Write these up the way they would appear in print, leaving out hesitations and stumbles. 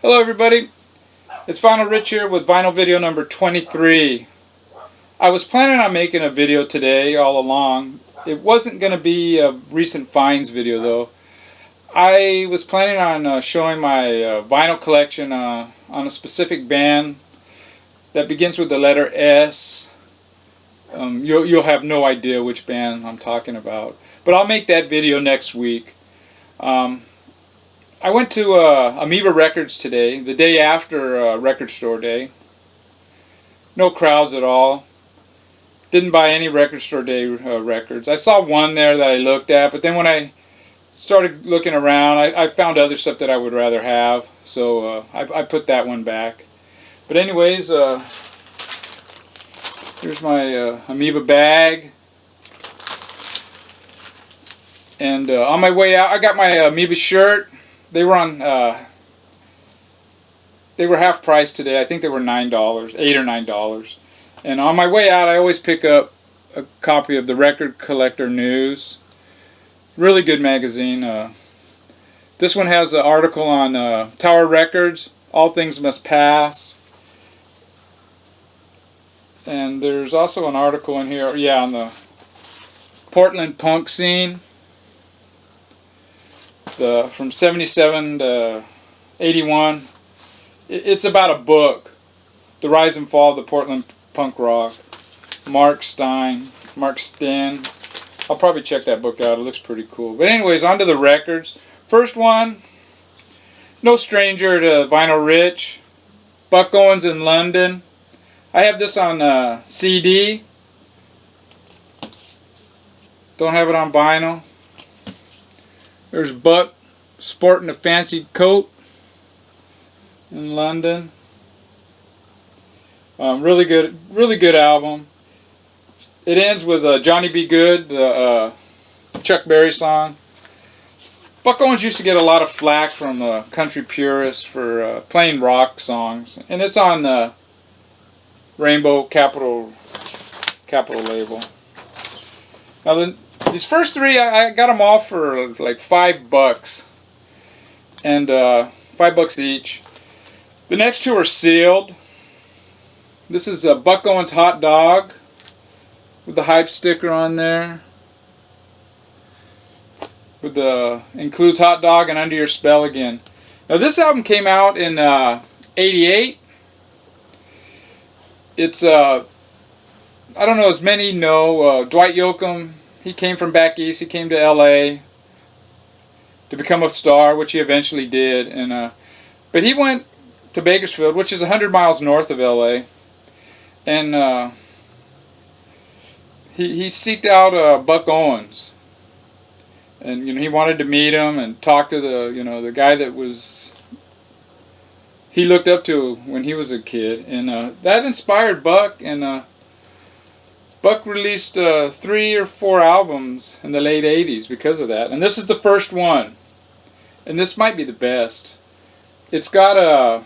Hello everybody, it's Vinyl Rich here with vinyl video number 23. I was planning on making a video today all along. It wasn't going to be a recent finds video though. I was planning on showing my vinyl collection on a specific band that begins with the letter S. You'll have no idea which band I'm talking about, but I'll make that video next week. I went to Amoeba Records today, the day after Record Store Day. No crowds at all. Didn't buy any Record Store Day records. I saw one there that I looked at, but then when I started looking around, I found other stuff that I would rather have, so I put that one back. But anyways, here's my Amoeba bag. And on my way out, I got my Amoeba shirt. They were on. They were half price today. I think they were $9, $8 or $9. And on my way out, I always pick up a copy of the Record Collector News. Really good magazine. This one has an article on Tower Records. All things must pass. And there's also an article in here, yeah, on the Portland punk scene. From 77 to 81. It's about a book, The Rise and Fall of the Portland Punk Rock. Mark Stein. I'll probably check that book out. It looks pretty cool. But anyways, on to the records. First one, no stranger to Vinyl Rich. Buck Owens in London. I have this on CD. Don't have it on vinyl. There's Buck sporting a fancy coat in London. Really good album. It ends with Johnny Be Good, the Chuck Berry song. Buck Owens used to get a lot of flack from country purists for playing rock songs, and it's on Rainbow Capitol label. Now these first three, I got them all for like $5, and $5 each. The next two are sealed. This is a Buck Owens Hot Dog with the hype sticker on there. With the includes Hot Dog and Under Your Spell Again. Now this album came out in '88. It's I don't know as many know Dwight Yoakam. He came from back east. He came to L.A. to become a star, which he eventually did. And but he went to Bakersfield, which is 100 miles north of L.A. And he seeked out Buck Owens, and he wanted to meet him and talk to the guy that he looked up to when he was a kid, and that inspired Buck. And Buck released 3 or 4 albums in the late 80s because of that. And this is the first one. And this might be the best. It's got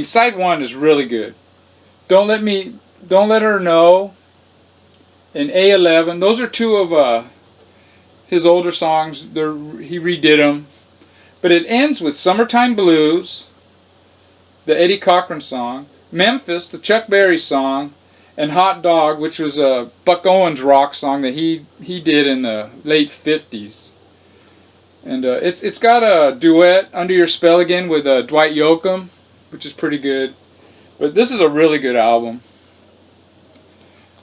side 1 is really good. Don't Let Her Know and A11. Those are 2 of his older songs. He redid them. But it ends with Summertime Blues, the Eddie Cochran song, Memphis, the Chuck Berry song, and Hot Dog, which was a Buck Owens rock song that he did in the late 50s. And it's got a duet, Under Your Spell Again, with Dwight Yoakam, which is pretty good. But this is a really good album.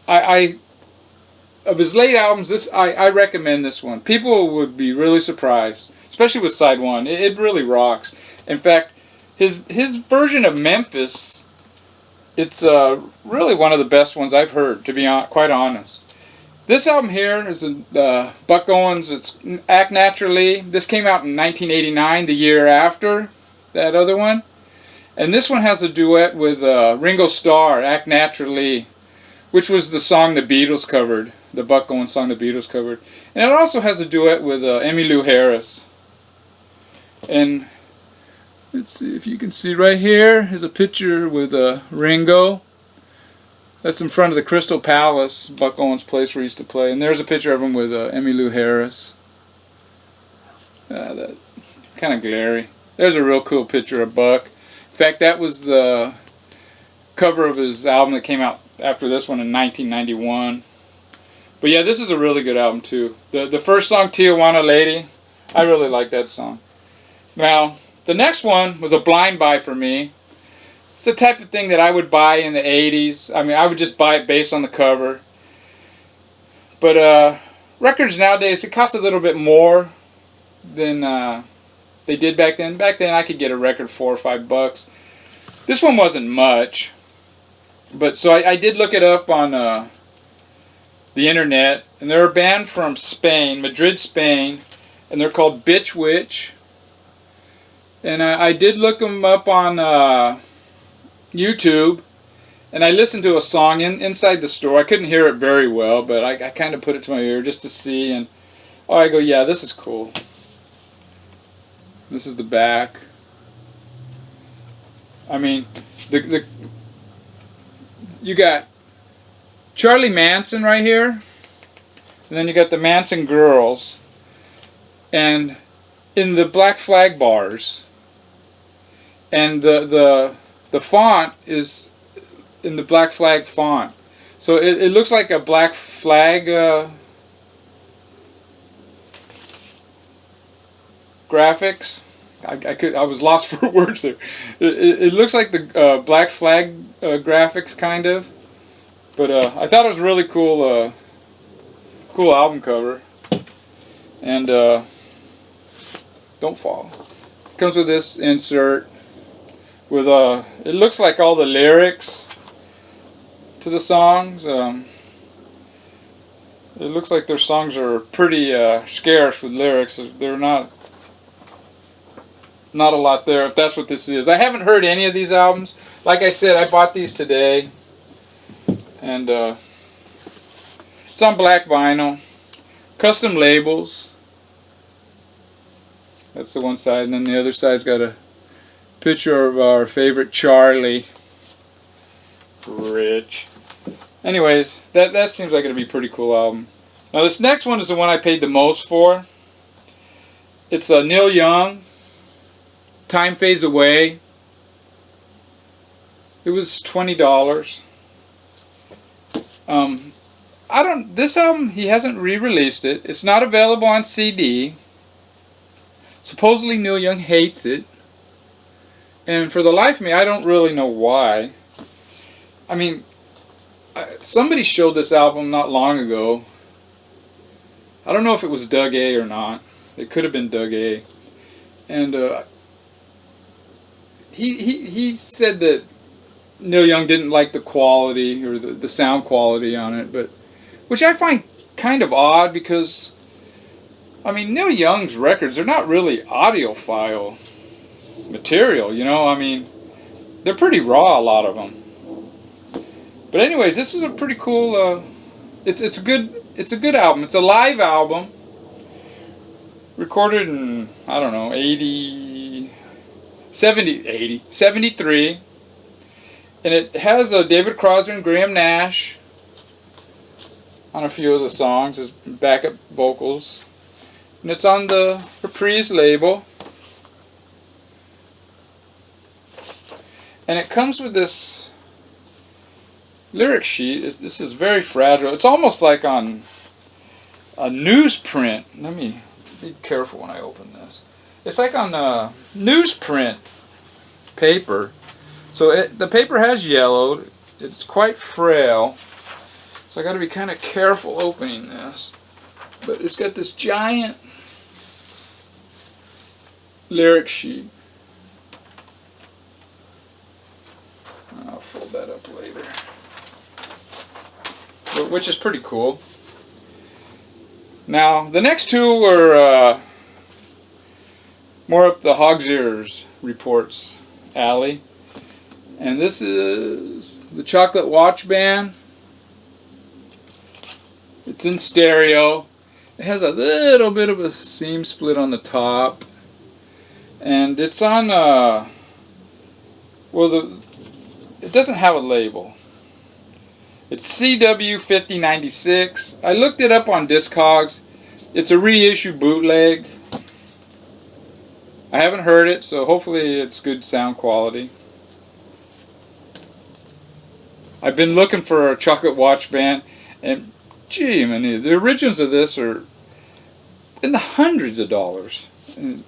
Of his late albums, I recommend this one. People would be really surprised, especially with side 1. It really rocks. In fact, his version of Memphis, it's really one of the best ones I've heard, to be quite honest. This album here is Buck Owens. It's Act Naturally. This came out in 1989, the year after that other one. And this one has a duet with Ringo Starr, Act Naturally, which was the song the Beatles covered, the Buck Owens song the Beatles covered. And it also has a duet with Emmylou Harris. And let's see if you can see right here is a picture with Ringo. That's in front of the Crystal Palace, Buck Owens' place where he used to play. And there's a picture of him with Emmylou Harris. That kind of glary. There's a real cool picture of Buck. In fact, that was the cover of his album that came out after this one in 1991. But yeah, this is a really good album too. The first song, Tijuana Lady, I really like that song. Now, the next one was a blind buy for me. It's the type of thing that I would buy in the 80s. I mean, I would just buy it based on the cover. But records nowadays, it costs a little bit more than they did back then. Back then, I could get a record $4 or $5. This one wasn't much. But so I did look it up on the internet. And they're a band from Spain, Madrid, Spain. And they're called Bitch Witch. And I did look them up on YouTube, and I listened to a song inside the store. I couldn't hear it very well, but I kind of put it to my ear just to see, and oh, I go, yeah, this is cool. This is the back. I mean, you got Charlie Manson right here, and then you got the Manson girls, and in the Black Flag bars, and the font is in the Black Flag font. So it looks like a Black Flag graphics. I was lost for words there. It looks like the Black Flag graphics kind of. But I thought it was a really cool cool album cover. And don't fall. It comes with this insert with it looks like all the lyrics to the songs. It looks like their songs are pretty scarce with lyrics. They're not a lot there, if that's what this is. I haven't heard any of these albums. Like I said, I bought these today, and it's on black vinyl, custom labels. That's the one side, and then the other side's got a picture of our favorite Charlie. Rich. Anyways, that seems like it'll be a pretty cool album. Now this next one is the one I paid the most for. It's Neil Young, Time Fades Away. It was $20. This album, he hasn't re-released it. It's not available on CD. Supposedly Neil Young hates it. And for the life of me, I don't really know why. I mean, somebody showed this album not long ago. I don't know if it was Doug A or not. It could have been Doug A. And he said that Neil Young didn't like the quality or the sound quality on it, but which I find kind of odd because, I mean, Neil Young's records, they're not really audiophile material, you know. I mean, they're pretty raw, a lot of them. But anyways, this is a pretty cool. It's a good album. It's a live album, recorded in, I don't know, 73, and it has David Crosby and Graham Nash on a few of the songs as backup vocals, and it's on the Reprise label. And it comes with this lyric sheet. This is very fragile. It's almost like on a newsprint. Let me be careful when I open this. It's like on newsprint paper. So the paper has yellowed. It's quite frail. So I got to be kind of careful opening this. But it's got this giant lyric sheet. I'll fold that up later. Which is pretty cool. Now, the next two were more up the Hog's Ears reports alley. And this is the Chocolate Watch Band. It's in stereo. It has a little bit of a seam split on the top. And it's on, it doesn't have a label. It's CW5096. I looked it up on Discogs. It's a reissue bootleg. I haven't heard it, so hopefully it's good sound quality. I've been looking for a chocolate watch band, and gee, man, the originals of this are in the hundreds of dollars. And,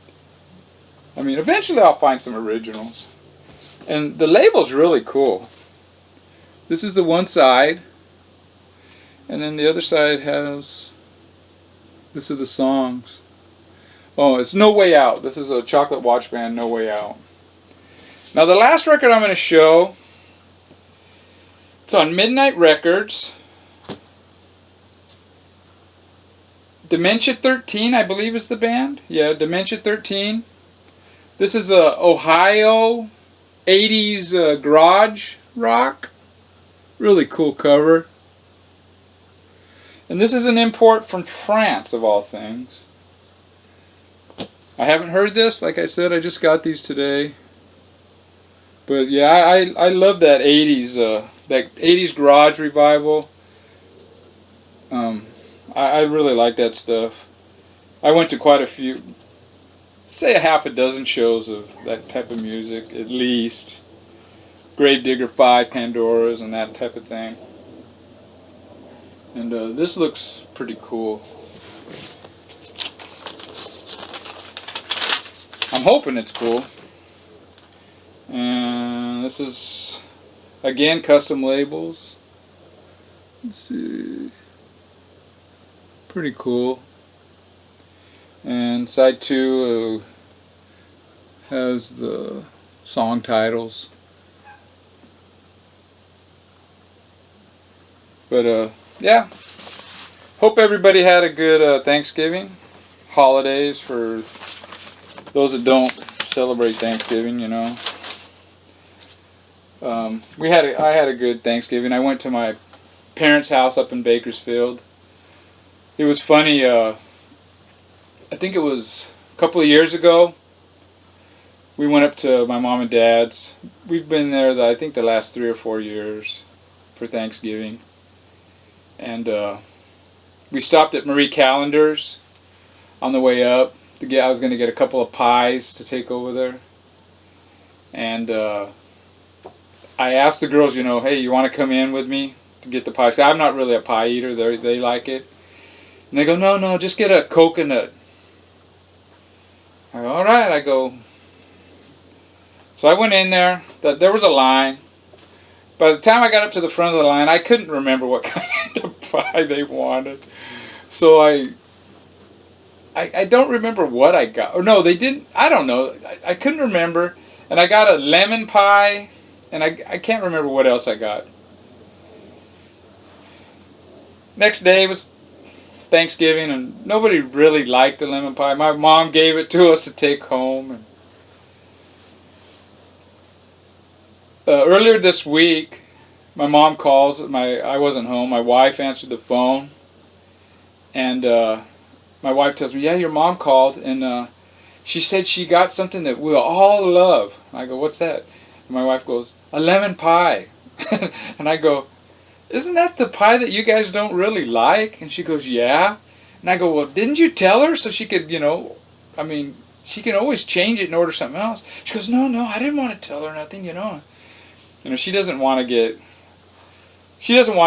I mean, eventually I'll find some originals. And the label's really cool. This is the one side, and then the other side has, this are the songs. Oh, it's No Way Out. This is a chocolate watch band, No Way Out. Now the last record I'm going to show, it's on Midnight Records. Dementia 13, I believe is the band. Yeah, Dementia 13. This is a Ohio 80s garage rock. Really cool cover. And this is an import from France, of all things. I haven't heard this. Like I said, I just got these today. But yeah, I love that 80s garage revival. I really like that stuff. I went to quite a few, say a half a dozen shows of that type of music, at least. Gravedigger 5, Pandora's, and that type of thing. And this looks pretty cool. I'm hoping it's cool. And this is, again, custom labels. Let's see. Pretty cool. And side 2 has the song titles. But yeah, hope everybody had a good Thanksgiving, holidays for those that don't celebrate Thanksgiving, you know. I had a good Thanksgiving. I went to my parents' house up in Bakersfield. It was funny, I think it was a couple of years ago, we went up to my mom and dad's. We've been there, I think, the last 3 or 4 years for Thanksgiving. And we stopped at Marie Callender's on the way up. I was going to get a couple of pies to take over there. And I asked the girls, you know, hey, you want to come in with me to get the pies? I'm not really a pie eater. They like it. And they go, no, just get a coconut. I go, all right. I go. So I went in there. There was a line. By the time I got up to the front of the line, I couldn't remember what kind of pie they wanted. So I don't remember what I got. Or no, they didn't. I don't know. I couldn't remember. And I got a lemon pie. And I can't remember what else I got. Next day was Thanksgiving, and nobody really liked the lemon pie. My mom gave it to us to take home. And earlier this week, my mom calls. I wasn't home. My wife answered the phone, and my wife tells me, "Yeah, your mom called, and she said she got something that we'll all love." I go, "What's that?" And my wife goes, "A lemon pie." And I go, "Isn't that the pie that you guys don't really like?" And she goes, "Yeah." And I go, "Well, didn't you tell her so she could, you know, I mean, she can always change it and order something else." She goes, No, I didn't want to tell her nothing, you know. You know, she doesn't want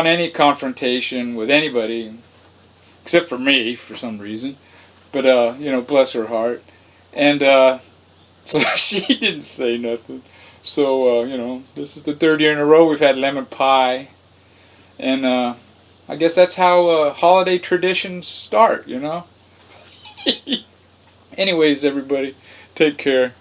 any confrontation with anybody, except for me, for some reason. But, you know, bless her heart. And so she didn't say nothing. So, you know, this is the 3rd year in a row we've had lemon pie. And I guess that's how holiday traditions start, you know. Anyways, everybody, take care.